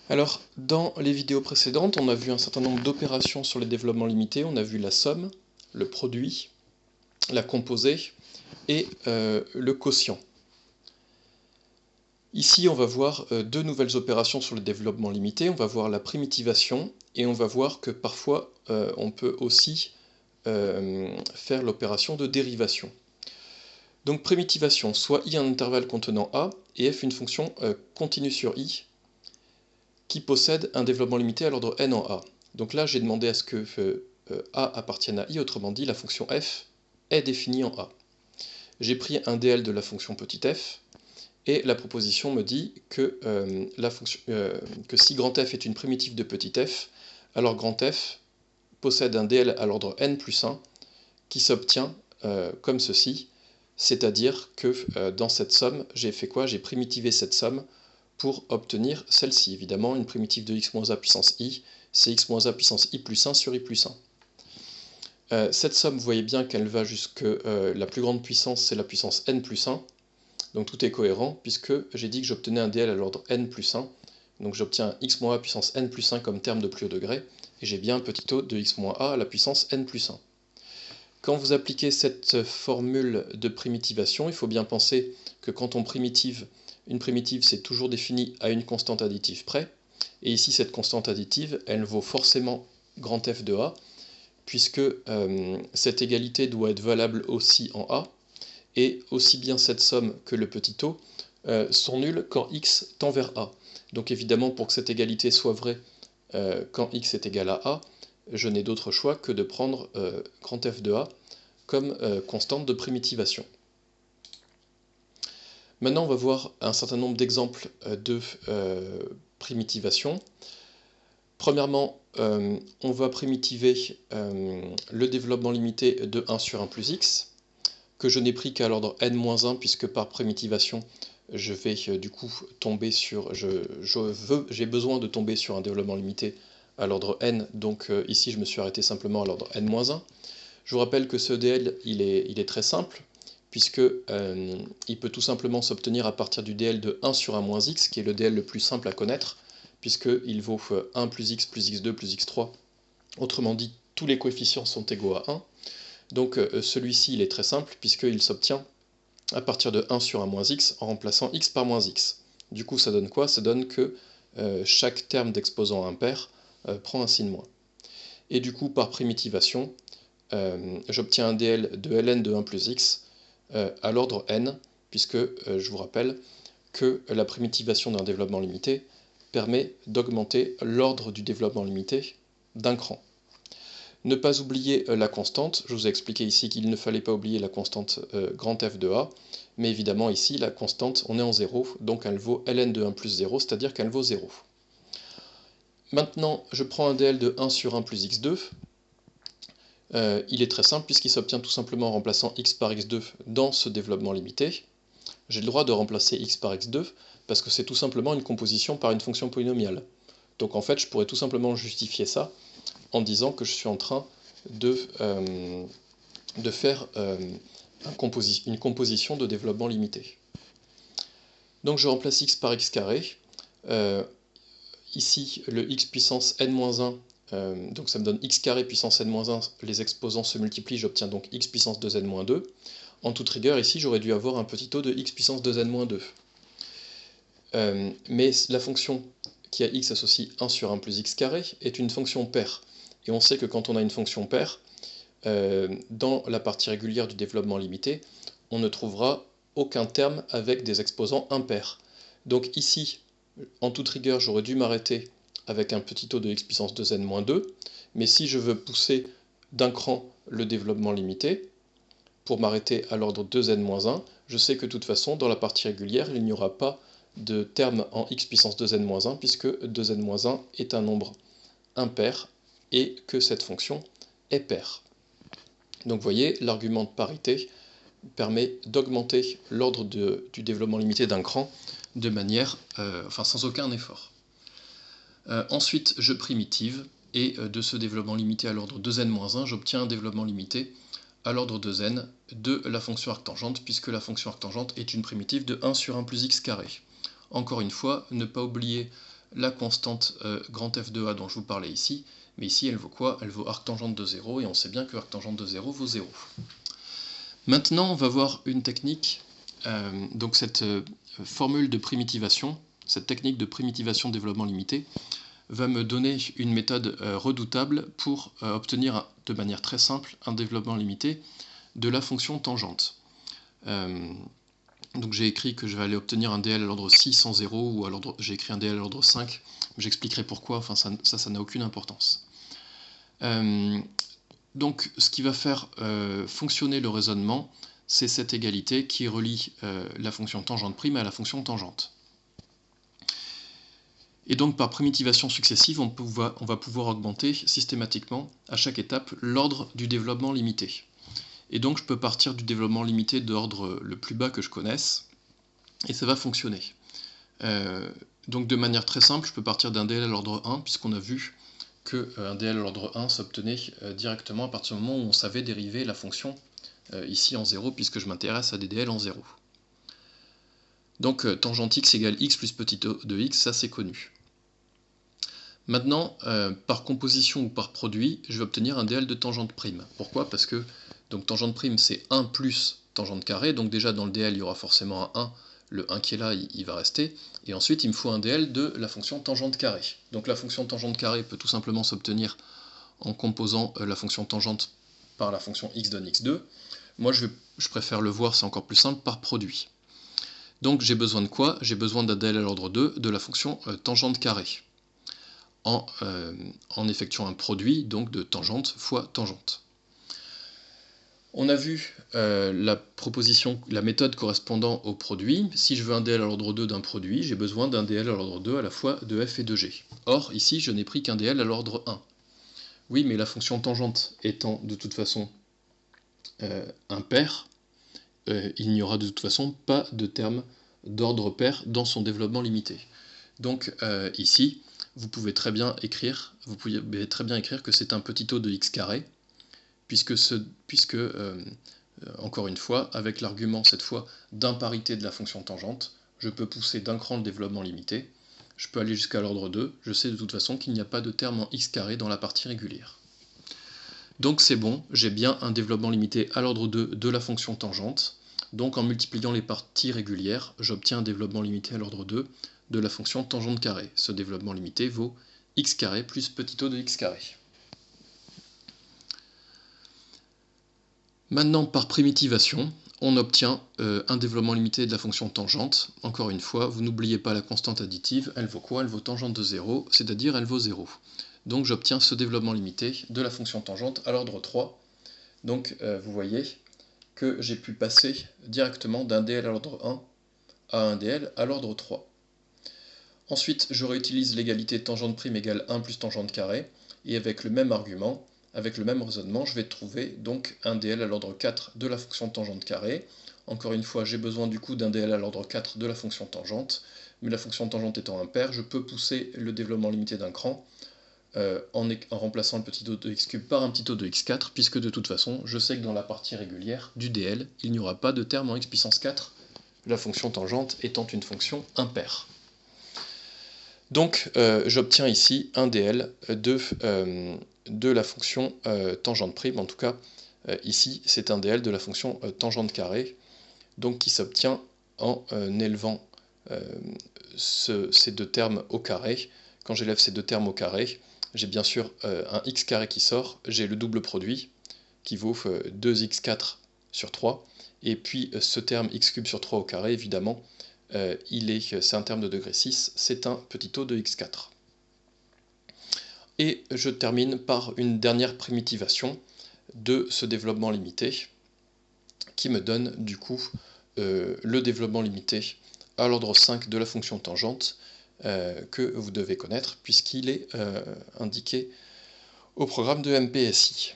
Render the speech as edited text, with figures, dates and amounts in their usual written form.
Alors, dans les vidéos précédentes, on a vu un certain nombre d'opérations sur les développements limités. On a vu la somme, le produit, la composée et le quotient. Ici, on va voir deux nouvelles opérations sur le développement limité. On va voir la primitivation et on va voir que parfois on peut aussi faire l'opération de dérivation. Donc primitivation, soit i un intervalle contenant a et f une fonction continue sur i qui possède un développement limité à l'ordre n en a. Donc là, j'ai demandé à ce que a appartienne à i, autrement dit, la fonction f est définie en a. J'ai pris un dl de la fonction petit f, et la proposition me dit que, que si grand F est une primitive de petit f, alors grand F possède un dl à l'ordre n plus 1 qui s'obtient comme ceci, c'est-à-dire que dans cette somme, j'ai fait quoi? J'ai primitivé cette somme pour obtenir celle-ci. Évidemment, une primitive de x moins a puissance i, c'est x moins a puissance i plus 1 sur i plus 1. Cette somme, vous voyez bien qu'elle va jusque la plus grande puissance, c'est la puissance n plus 1. Donc tout est cohérent, puisque j'ai dit que j'obtenais un dl à l'ordre n plus 1. Donc j'obtiens x moins a puissance n plus 1 comme terme de plus haut degré, et j'ai bien un petit o de x moins a à la puissance n plus 1. Quand vous appliquez cette formule de primitivation, il faut bien penser que quand on primitive, une primitive c'est toujours défini à une constante additive près, et ici cette constante additive, elle vaut forcément grand F de A, puisque cette égalité doit être valable aussi en A, et aussi bien cette somme que le petit o sont nuls quand x tend vers A. Donc évidemment, pour que cette égalité soit vraie quand x est égal à A, je n'ai d'autre choix que de prendre grand F de A comme constante de primitivation. Maintenant, on va voir un certain nombre d'exemples de primitivation. Premièrement, on va primitiver le développement limité de 1 sur 1 plus x, que je n'ai pris qu'à l'ordre n-1, puisque par primitivation, je vais du coup tomber sur... j'ai besoin de tomber sur un développement limité à l'ordre n, donc ici je me suis arrêté simplement à l'ordre n-1. Je vous rappelle que ce dl, il est très simple, puisque il peut tout simplement s'obtenir à partir du dl de 1 sur 1 moins x, qui est le dl le plus simple à connaître, puisqu'il vaut 1 plus x2 plus x3. Autrement dit, tous les coefficients sont égaux à 1. Donc celui-ci, il est très simple, puisqu'il s'obtient à partir de 1 sur 1 moins x en remplaçant x par moins x. Du coup, ça donne quoi? Ça donne que chaque terme d'exposant impair prend un signe moins. Et du coup, par primitivation, j'obtiens un dl de ln de 1 plus x à l'ordre n, puisque je vous rappelle que la primitivation d'un développement limité permet d'augmenter l'ordre du développement limité d'un cran. Ne pas oublier la constante, je vous ai expliqué ici qu'il ne fallait pas oublier la constante grand F de A, mais évidemment ici la constante, on est en 0, donc elle vaut ln de 1 plus 0, c'est-à-dire qu'elle vaut 0. Maintenant, je prends un dl de 1 sur 1 plus x2, il est très simple puisqu'il s'obtient tout simplement en remplaçant x par x2 dans ce développement limité. J'ai le droit de remplacer x par x2 parce que c'est tout simplement une composition par une fonction polynomiale. Donc en fait, je pourrais tout simplement justifier ça en disant que je suis en train de faire une composition de développement limité. Donc je remplace x par x carré. Ici, le x puissance n-1, donc ça me donne x carré puissance n-1, les exposants se multiplient, j'obtiens donc x puissance 2n-2. En toute rigueur, ici, j'aurais dû avoir un petit o de x puissance 2n-2. Mais la fonction qui a x associe 1 sur 1 plus x carré est une fonction paire. Et on sait que quand on a une fonction paire, dans la partie régulière du développement limité, on ne trouvera aucun terme avec des exposants impairs. Donc ici, en toute rigueur, j'aurais dû m'arrêter avec un petit o de x puissance 2n-2, mais si je veux pousser d'un cran le développement limité, pour m'arrêter à l'ordre 2n-1, je sais que de toute façon, dans la partie régulière, il n'y aura pas de terme en x puissance 2n-1, puisque 2n-1 est un nombre impair, et que cette fonction est paire. Donc vous voyez, l'argument de parité permet d'augmenter l'ordre du développement limité d'un cran de manière, sans aucun effort. Ensuite, je primitive, et de ce développement limité à l'ordre 2n-1, j'obtiens un développement limité à l'ordre 2n de la fonction arctangente, puisque la fonction arctangente est une primitive de 1 sur 1 plus x carré. Encore une fois, ne pas oublier la constante grand F de A dont je vous parlais ici, mais ici elle vaut quoi? Elle vaut arctangente de 0, et on sait bien que arctangente de 0 vaut 0. Maintenant, on va voir une technique, donc cette formule de primitivation, cette technique de primitivation de développement limité, va me donner une méthode redoutable pour obtenir de manière très simple un développement limité de la fonction tangente. Donc j'ai écrit que je vais aller obtenir un DL à l'ordre 6 en 0, ou j'ai écrit un DL à l'ordre 5, j'expliquerai pourquoi, enfin ça n'a aucune importance. Donc ce qui va faire fonctionner le raisonnement, c'est cette égalité qui relie la fonction tangente prime à la fonction tangente. Et donc par primitivation successive, on va pouvoir augmenter systématiquement à chaque étape l'ordre du développement limité. Et donc je peux partir du développement limité d'ordre le plus bas que je connaisse, et ça va fonctionner. Donc de manière très simple, je peux partir d'un DL à l'ordre 1, puisqu'on a vu qu'un DL à l'ordre 1 s'obtenait directement à partir du moment où on savait dériver la fonction ici en 0, puisque je m'intéresse à des DL en 0. Donc tangente x égale x plus petit o de x, ça c'est connu. Maintenant, par composition ou par produit, je vais obtenir un DL de tangente prime. Pourquoi? Parce que donc, tangente prime c'est 1 plus tangente carrée, donc déjà dans le DL il y aura forcément un 1, le 1 qui est là il va rester, et ensuite il me faut un DL de la fonction tangente carrée. Donc la fonction tangente carrée peut tout simplement s'obtenir en composant la fonction tangente par la fonction x donne x2. Moi je préfère le voir, c'est encore plus simple, par produit. Donc j'ai besoin de quoi? J'ai besoin d'un DL à l'ordre 2 de la fonction tangente carrée. En effectuant un produit donc de tangente fois tangente. On a vu la méthode correspondant au produit. Si je veux un DL à l'ordre 2 d'un produit, j'ai besoin d'un DL à l'ordre 2 à la fois de f et de g. Or, ici, je n'ai pris qu'un DL à l'ordre 1. Oui, mais la fonction tangente étant de toute façon impaire, il n'y aura de toute façon pas de terme d'ordre pair dans son développement limité. Donc ici, vous pouvez très bien écrire que c'est un petit o de x carré, puisque encore une fois, avec l'argument cette fois d'imparité de la fonction tangente, je peux pousser d'un cran le développement limité, je peux aller jusqu'à l'ordre 2, je sais de toute façon qu'il n'y a pas de terme en x carré dans la partie régulière. Donc c'est bon, j'ai bien un développement limité à l'ordre 2 de la fonction tangente, donc en multipliant les parties régulières, j'obtiens un développement limité à l'ordre 2 de la fonction tangente carrée. Ce développement limité vaut x carré plus petit o de x carré. Maintenant, par primitivation, on obtient un développement limité de la fonction tangente. Encore une fois, vous n'oubliez pas la constante additive, elle vaut quoi? Elle vaut tangente de 0, c'est-à-dire elle vaut 0. Donc j'obtiens ce développement limité de la fonction tangente à l'ordre 3. Donc vous voyez que j'ai pu passer directement d'un DL à l'ordre 1 à un DL à l'ordre 3. Ensuite, je réutilise l'égalité tangente prime égale 1 plus tangente carrée, et avec le même argument, avec le même raisonnement, je vais trouver donc un DL à l'ordre 4 de la fonction tangente carrée. Encore une fois, j'ai besoin du coup d'un DL à l'ordre 4 de la fonction tangente, mais la fonction tangente étant impaire, je peux pousser le développement limité d'un cran en remplaçant le petit o de x3 par un petit o de x4, puisque de toute façon, je sais que dans la partie régulière du DL, il n'y aura pas de terme en x puissance 4, la fonction tangente étant une fonction impaire. Donc j'obtiens ici un DL de la fonction tangente prime, en tout cas ici c'est un DL de la fonction tangente carrée, donc qui s'obtient en élevant ces deux termes au carré. Quand j'élève ces deux termes au carré, j'ai bien sûr un x carré qui sort, j'ai le double produit qui vaut 2x4 sur 3, et puis ce terme x cube sur 3 au carré, évidemment, c'est un terme de degré 6, c'est un petit o de x4. Et je termine par une dernière primitivation de ce développement limité, qui me donne du coup le développement limité à l'ordre 5 de la fonction tangente, que vous devez connaître, puisqu'il est indiqué au programme de MPSI.